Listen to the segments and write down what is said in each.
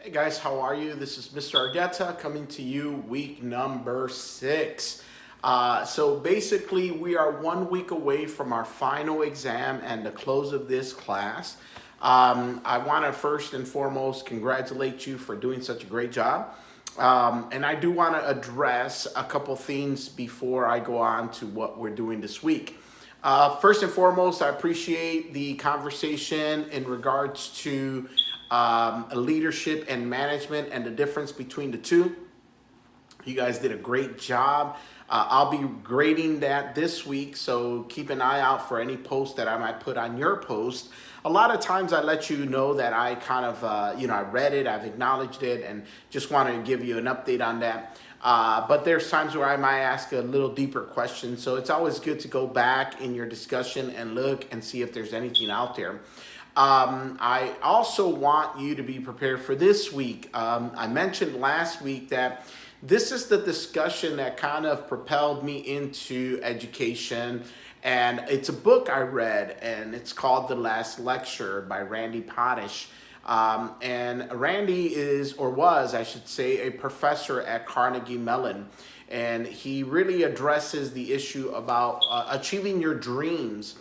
Hey guys, how are you? This is Mr. Argueta coming to you week number 6. So basically, we are 1 week away from our final exam and the close of this class. I want to first and foremost congratulate you for doing such a great job. And I do want to address a couple things before I go on to what we're doing this week. First and foremost, I appreciate the conversation in regards to leadership and management and the difference between the two. You guys did a great job. I'll be grading that this week, so keep an eye out for any post that I might put on your post. A lot of times I let you know that I kind of, I read it, I've acknowledged it, and just wanted to give you an update on that. But there's times where I might ask a little deeper question, so it's always good to go back in your discussion and look and see if there's anything out there. I also want you to be prepared for this week. I mentioned last week that this is the discussion that kind of propelled me into education. And it's a book I read, and it's called The Last Lecture by Randy Potash. And Randy is, or was, I should say, a professor at Carnegie Mellon. And he really addresses the issue about achieving your dreams.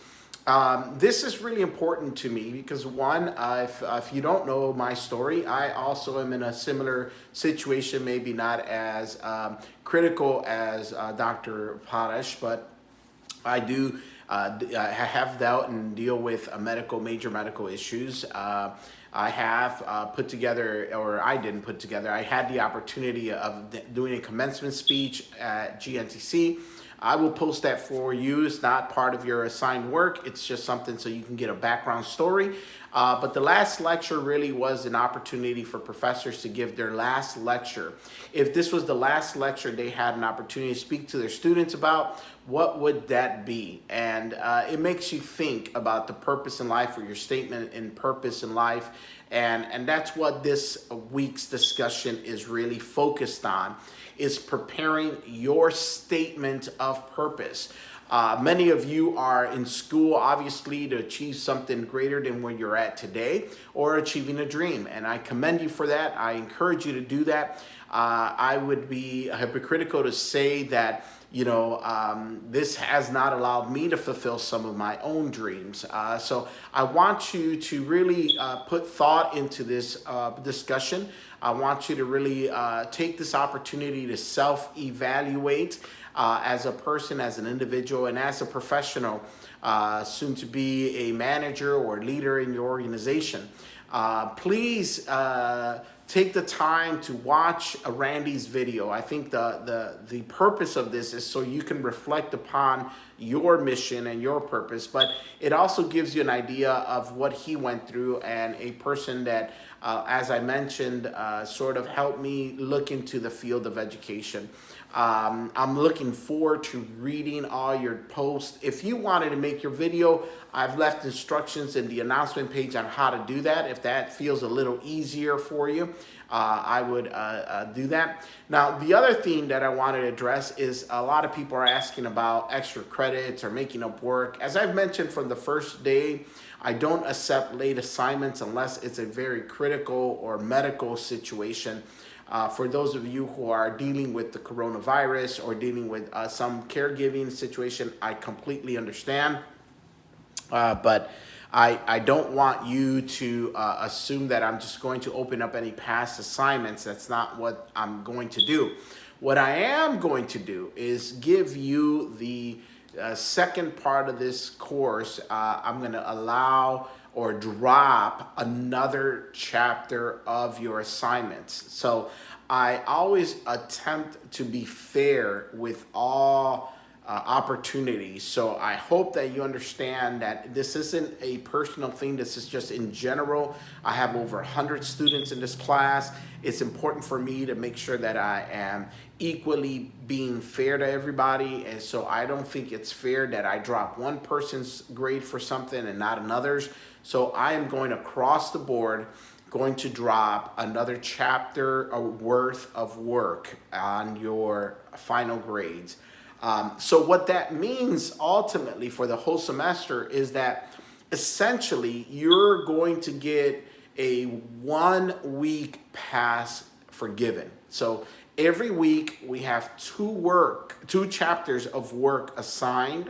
This is really important to me because one, if you don't know my story, I also am in a similar situation, maybe not as critical as Dr. Potash, but I do have dealt and deal with major medical issues. I have put together, or I didn't put together, I had the opportunity of doing a commencement speech at GNTC. I will post that for you. It's not part of your assigned work. It's just something so you can get a background story. But the last lecture really was an opportunity for professors to give their last lecture. If this was the last lecture they had an opportunity to speak to their students about, what would that be? And it makes you think about the purpose in life, or your statement in purpose in life. And that's what this week's discussion is really focused on, is preparing your statement of purpose. Many of you are in school, obviously, to achieve something greater than where you're at today, or achieving a dream. And I commend you for that. I encourage you to do that. I would be hypocritical to say that this has not allowed me to fulfill some of my own dreams. So I want you to really put thought into this discussion. I want you to really take this opportunity to self-evaluate as a person, as an individual, and as a professional, soon to be a manager or leader in your organization. Please take the time to watch Randy's video. I think the purpose of this is so you can reflect upon your mission and your purpose, but it also gives you an idea of what he went through, and a person that, as I mentioned, sort of helped me look into the field of education. I'm looking forward to reading all your posts. If you wanted to make your video, I've left instructions in the announcement page on how to do that. If that feels a little easier for you, I would do that. Now, the other thing that I wanted to address is a lot of people are asking about extra credits or making up work. As I've mentioned from the first day, I don't accept late assignments unless it's a very critical or medical situation. For those of you who are dealing with the coronavirus or dealing with some caregiving situation, I completely understand. But I don't want you to assume that I'm just going to open up any past assignments. That's not what I'm going to do. What I am going to do is give you the second part of this course. I'm going to allow or drop another chapter of your assignments. So I always attempt to be fair with all opportunities. So I hope that you understand that this isn't a personal thing. This is just in general. I have over 100 students in this class. It's important for me to make sure that I am equally being fair to everybody. And so I don't think it's fair that I drop one person's grade for something and not another's. So I am going across the board, going to drop another chapter worth of work on your final grades. So what that means ultimately for the whole semester is that essentially you're going to get a 1 week has forgiven. So every week we have two chapters of work assigned.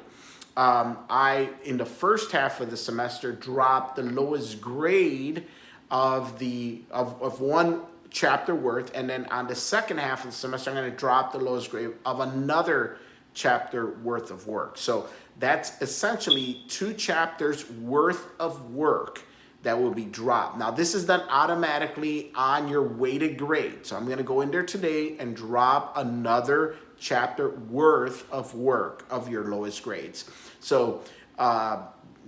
I, in the first half of the semester, dropped the lowest grade of one chapter worth, and then on the second half of the semester, I'm going to drop the lowest grade of another chapter worth of work. So that's essentially 2 chapters worth of work that will be dropped. Now, this is done automatically on your weighted grade. So I'm going to go in there today and drop another chapter worth of work of your lowest grades. So,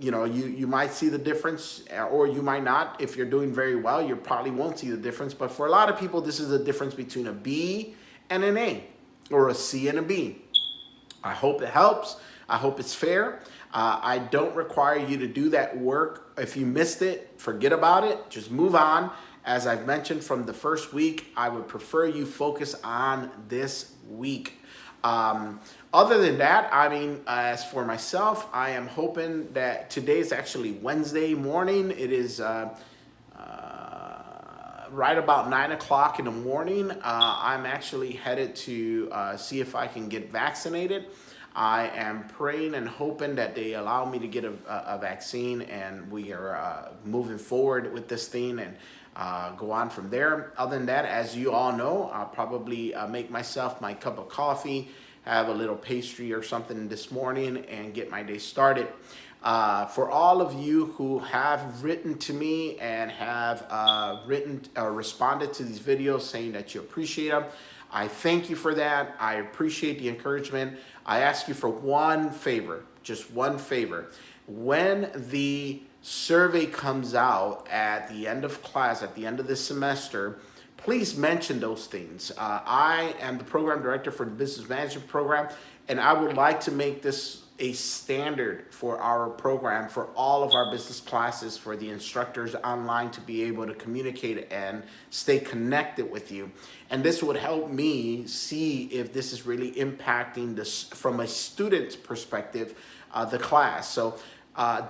you know, you might see the difference, or you might not. If you're doing very well, you probably won't see the difference. But for a lot of people, this is the difference between a B and an A, or a C and a B. I hope it helps. I hope it's fair. I don't require you to do that work. If you missed it, forget about it. Just move on. As I've mentioned from the first week, I would prefer you focus on this week. Other than that, I mean, as for myself, I am hoping that today is actually Wednesday morning. It is right about 9 o'clock in the morning. I'm actually headed to see if I can get vaccinated. I am praying and hoping that they allow me to get a vaccine, and we are moving forward with this thing and go on from there. Other than that, as you all know, I'll probably make myself my cup of coffee, have a little pastry or something this morning, and get my day started. For all of you who have written to me and have responded to these videos saying that you appreciate them, I thank you for that. I appreciate the encouragement. I ask you for one favor, just one favor. When the survey comes out at the end of class, at the end of this semester, please mention those things. I am the program director for the business management program, and I would like to make this a standard for our program, for all of our business classes, for the instructors online to be able to communicate and stay connected with you. And this would help me see if this is really impacting this from a student's perspective, the class. So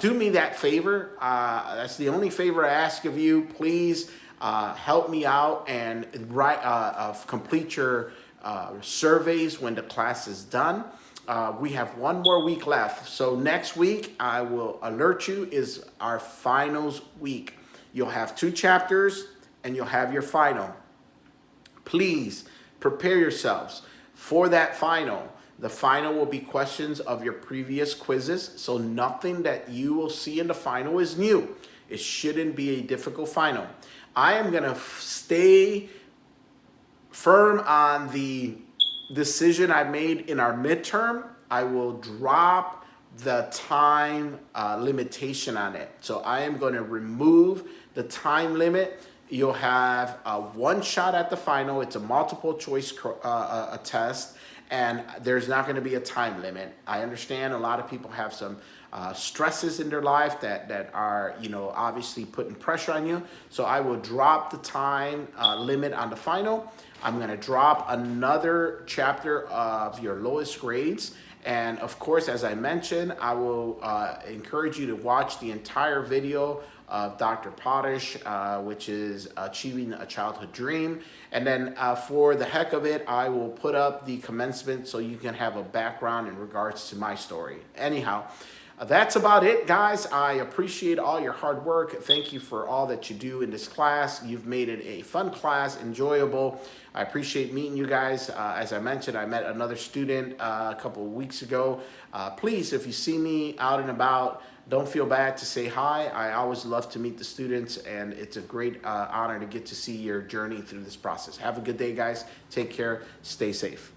do me that favor. That's the only favor I ask of you. Please help me out and complete your surveys when the class is done. We have one more week left. So next week, I will alert you, is our finals week. You'll have 2 chapters and you'll have your final. Please prepare yourselves for that final. The final will be questions of your previous quizzes. So nothing that you will see in the final is new. It shouldn't be a difficult final. I am going to stay firm on the decision I made in our midterm. I will drop the time limitation on it. So I am going to remove the time limit. You'll have one shot at the final. It's a multiple choice test, and there's not going to be a time limit. I understand a lot of people have some stresses in their life that are, you know, obviously putting pressure on you. So I will drop the time limit on the final. I'm going to drop another chapter of your lowest grades. And of course, as I mentioned, I will encourage you to watch the entire video of Dr. Potash, which is Achieving a Childhood Dream. And then for the heck of it, I will put up the commencement so you can have a background in regards to my story. Anyhow, that's about it, guys. I appreciate all your hard work. Thank you for all that you do in this class. You've made it a fun class, enjoyable. I appreciate meeting you guys. As I mentioned, I met another student a couple of weeks ago. Please, if you see me out and about, don't feel bad to say hi. I always love to meet the students, and it's a great honor to get to see your journey through this process. Have a good day, guys. Take care. Stay safe.